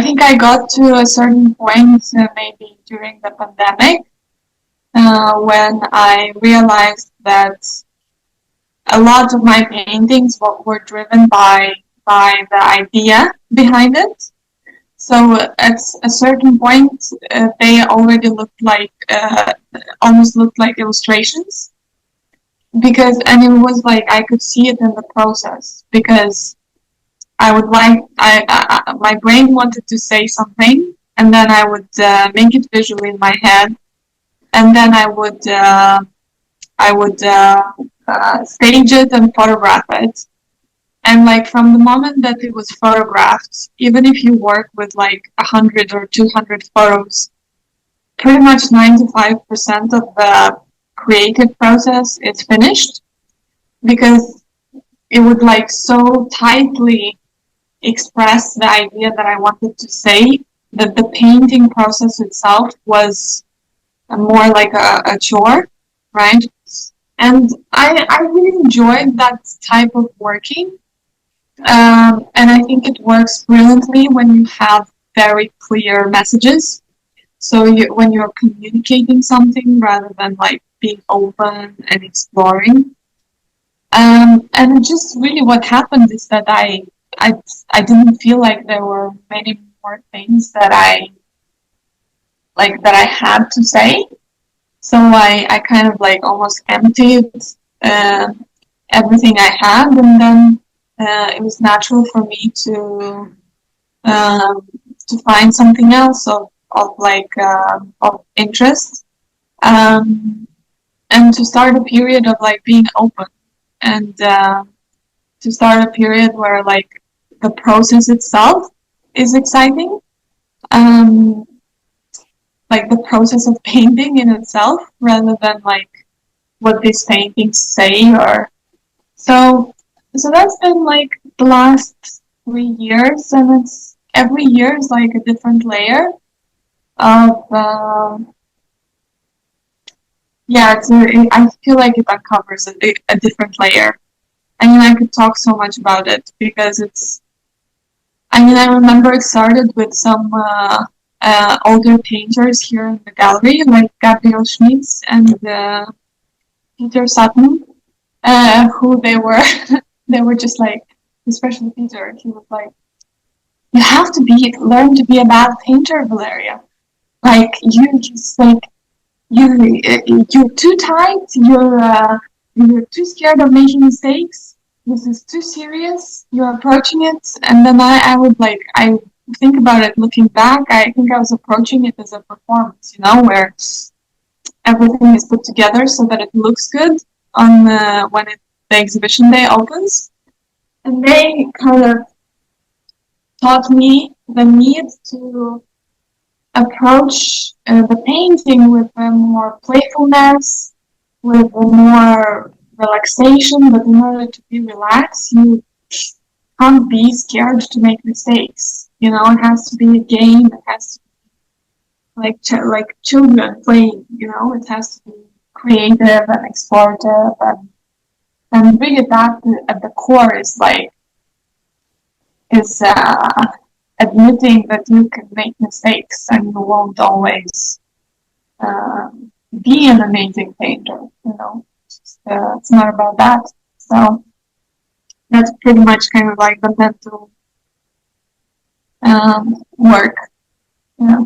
think I got to a certain point, maybe during the pandemic, when I realized that a lot of my paintings were driven by the idea behind it. So at a certain point, they already looked like almost looked like illustrations, because and it was like I could see it in the process, because I would like my brain wanted to say something, and then I would make it visually in my head, and then I would stage it and photograph it. And like from the moment that it was photographed, even if you work with like 100 or 200 photos, pretty much 95% of the creative process is finished, because it would like so tightly express the idea that I wanted to say that the painting process itself was more like a chore, right? And I really enjoyed that type of working. And I think it works brilliantly when you have very clear messages. So when you're communicating something rather than like being open and exploring. And just really what happened is that I didn't feel like there were many more things that I had to say. So I kind of like almost emptied uh, everything I had, and then it was natural for me um, to find something else of interest, um, and to start a period of like being open, and to start a period where like the process itself is exciting, um, like the process of painting in itself, rather than like what these paintings say. Or so that's been like the last 3 years, and it's every year is like a different layer of yeah. I feel like it uncovers a different layer. I mean, I could talk so much about it, because it's. I mean, I remember it started with some older painters here in the gallery, like Gabriel Schmitz and Peter Sutton, who they were. They were just like, especially Peter. He was like, "You have to learn to be a bad painter, Valeria. Like you just like you're too tight. You're too scared of making mistakes. This is too serious. You're approaching it." And then I would like I think about it looking back. I think I was approaching it as a performance, where everything is put together so that it looks good on the exhibition day opens. And they kind of taught me the need to approach the painting with more playfulness, with more relaxation. But in order to be relaxed, you can't be scared to make mistakes. It has to be a game. It has to be like children playing. It has to be creative and explorative, and really that at the core is admitting that you can make mistakes and you won't always uh, be an amazing painter. It's not about that. So that's pretty much kind of like the mental work. Yeah.